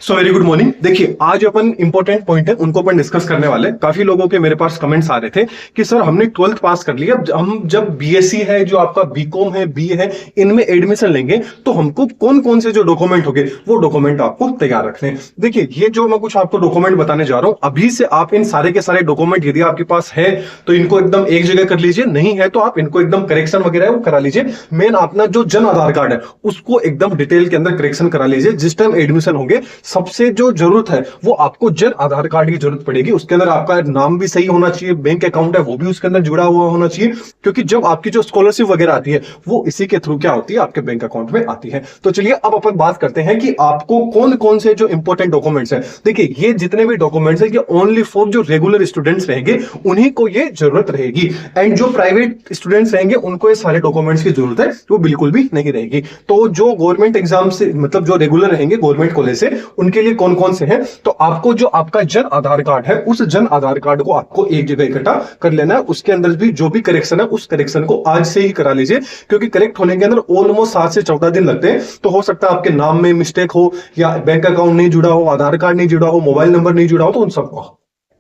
So very good morning. देखिए, आज अपन important point है उनको अपन डिस्कस करने वाले। काफी लोगों के मेरे पास कमेंट्स आ रहे थे कि सर हमने 12th पास कर लिया, हम जब बीएससी है, जो आपका बीकॉम है, बी है, इनमें एडमिशन लेंगे तो हमको कौन कौन से जो डॉक्यूमेंट होंगे वो डॉक्यूमेंट आपको तैयार रखने। देखिए, ये जो मैं कुछ आपको डॉक्यूमेंट बताने जा रहा हूं, अभी से आप इन सारे के सारे डॉक्यूमेंट यदि आपके पास है तो इनको एकदम एक जगह कर लीजिए, नहीं है तो आप इनको एकदम करेक्शन वगैरह है वो करा लीजिए। मेन अपना जो जन आधार कार्ड है उसको एकदम डिटेल के अंदर करेक्शन करा लीजिए। जिस टाइम एडमिशन होंगे सबसे जो जरूरत है वो आपको जन आधार कार्ड की जरूरत पड़ेगी। उसके अंदर आपका नाम भी सही होना चाहिए, बैंक अकाउंट है वो भी उसके अंदर जुड़ा हुआ होना चाहिए, क्योंकि जब आपकी जो स्कॉलरशिप वगैरह आती है वो इसी के थ्रू क्या होती है, आपके बैंक अकाउंट में आती है। तो चलिए अब अपन बात करते हैं कि आपको कौन कौन से जो इंपॉर्टेंट डॉक्यूमेंट्स हैं। देखिए, ये जितने भी डॉक्यूमेंट्स हैं ये ओनली फॉर जो रेगुलर स्टूडेंट्स रहेंगे उन्हीं को ये जरूरत रहेगी, एंड जो प्राइवेट स्टूडेंट्स रहेंगे उनको ये सारे डॉक्यूमेंट्स की जरूरत है वो बिल्कुल भी नहीं रहेगी। तो जो गवर्नमेंट एग्जाम से मतलब जो रेगुलर रहेंगे गवर्नमेंट कॉलेज से, उनके लिए कौन कौन से हैं, तो आपको जो आपका जन आधार कार्ड है उस जन आधार कार्ड को आपको एक जगह इकट्ठा कर लेना है। उसके अंदर भी जो भी करेक्शन है उस करेक्शन को आज से ही करा लीजिए, क्योंकि करेक्ट होने के अंदर ऑलमोस्ट 7 से 14 दिन लगते हैं। तो हो सकता है आपके नाम में मिस्टेक हो, या बैंक अकाउंट नहीं जुड़ा हो, आधार कार्ड नहीं जुड़ा हो, मोबाइल नंबर नहीं जुड़ा हो, तो उन सबको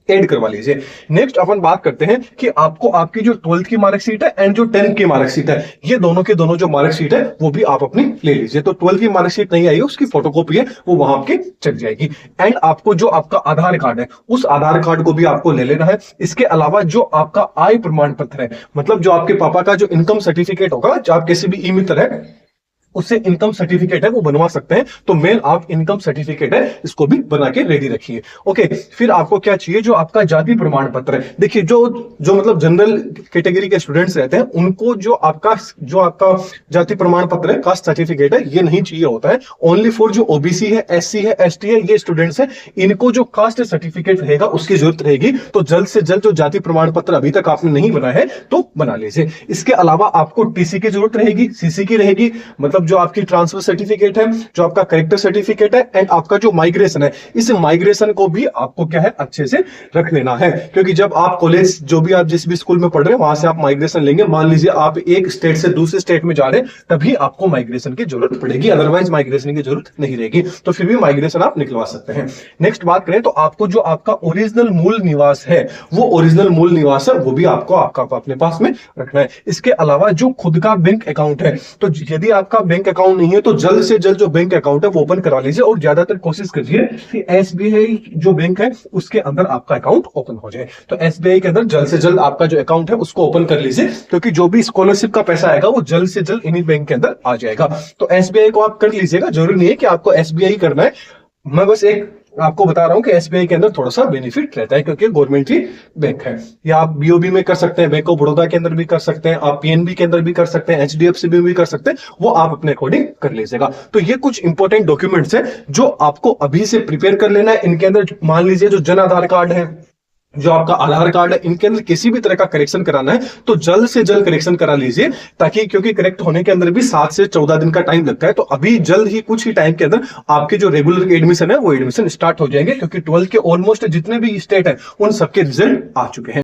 ऐड करवा लीजिए। नेक्स्ट अपन बात करते हैं कि आपको आपकी जो 12th की मार्कशीट है एंड जो 10th की मार्कशीट है, ये दोनों के दोनों जो मार्कशीट है वो भी आप अपनी ले लीजिए। तो 12th की मार्कशीट नहीं आई है उसकी फोटोकॉपी है वो वहां आपके चल जाएगी। एंड आपको जो आपका आधार कार्ड है उस आधार कार्ड को भी आपको ले लेना है। इसके अलावा जो आपका आय प्रमाण पत्र है, मतलब जो आपके पापा का जो इनकम सर्टिफिकेट होगा, जो आप किसी भी ई मित्र है उससे इनकम सर्टिफिकेट है वो बनवा सकते हैं, तो मेन आप इनकम सर्टिफिकेट है इसको भी बना के रेडी रखिए। ओके, फिर आपको क्या चाहिए, जो आपका जाति प्रमाण पत्र है। देखिए, जो मतलब जनरल कैटेगरी के स्टूडेंट्स रहते हैं उनको जो आपका जाति प्रमाण पत्र है, कास्ट सर्टिफिकेट है, ये नहीं चाहिए होता है। ओनली फॉर जो ओबीसी है, एससी है, एसटी है, ये स्टूडेंट्स है, इनको जो कास्ट सर्टिफिकेट रहेगा उसकी जरूरत रहेगी। तो जल्द से जल्द जो जाति प्रमाण पत्र अभी तक आपने नहीं बना है तो बना लीजिए। इसके अलावा आपको टीसी की जरूरत रहेगी, सीसी की रहेगी, मतलब जो आपकी ट्रांसफर सर्टिफिकेट है, जो आपका करेक्टर सर्टिफिकेट है, एंड आपका जो माइग्रेशन है, इस माइग्रेशन को भी आपको क्या है अच्छे से रख लेना है। क्योंकि जब आप कॉलेज जो भी आप जिस भी स्कूल में पढ़ रहे हैं वहां से आप माइग्रेशन लेंगे, मान लीजिए आप एक स्टेट से दूसरे स्टेट में जा रहे हैं, तभी आपको माइग्रेशन की जरूरत पड़ेगी, अदरवाइज माइग्रेशन की जरूरत नहीं रहेगी। तो फिर भी माइग्रेशन आप निकलवा सकते हैं। नेक्स्ट बात करें तो आपको जो आपका ओरिजिनल मूल निवास है, वो ओरिजिनल मूल निवास है वो भी आपको अपने पास में रखना है। इसके अलावा जो खुद का बैंक अकाउंट है, तो यदि आपका बैंक अकाउंट नहीं है तो जल्द से जल्द जो बैंक अकाउंट है वो ओपन करा लीजिए, और ज्यादातर कोशिश करिए कि एसबीआई जो बैंक है उसके अंदर आपका अकाउंट ओपन हो जाए। तो एसबीआई के अंदर जल्द से जल्द आपका जो अकाउंट है उसको ओपन कर लीजिए, क्योंकि जो भी स्कॉलरशिप का पैसा आएगा वो जल्द से जल्द इन्हीं बैंक के अंदर आ जाएगा। तो एसबीआई को आप कर लीजिएगा, जरूरी नहीं है कि आपको एसबीआई करना है। मैं बस एक आपको बता रहा हूं कि एसबीआई के अंदर थोड़ा सा बेनिफिट रहता है, क्योंकि गवर्नमेंट की बैंक है। या आप बीओबी में कर सकते हैं, बैंक ऑफ बड़ौदा के अंदर भी कर सकते हैं, आप पीएनबी के अंदर भी कर सकते हैं, एचडीएफसी में भी कर सकते हैं, वो आप अपने अकॉर्डिंग कर लीजिएगा। तो ये कुछ इंपॉर्टेंट डॉक्यूमेंट्स है जो आपको अभी से प्रिपेयर कर लेना है। इनके अंदर मान लीजिए जो जन आधार कार्ड है, जो आपका आधार कार्ड है, इनके अंदर किसी भी तरह का करेक्शन कराना है तो जल्द से जल्द करेक्शन करा लीजिए, ताकि क्योंकि करेक्ट होने के अंदर भी 7 से 14 दिन का टाइम लगता है। तो अभी जल्द ही कुछ ही टाइम के अंदर आपके जो रेगुलर एडमिशन है वो एडमिशन स्टार्ट हो जाएंगे, क्योंकि 12th के ऑलमोस्ट जितने भी स्टेट है उन सबके रिजल्ट आ चुके हैं।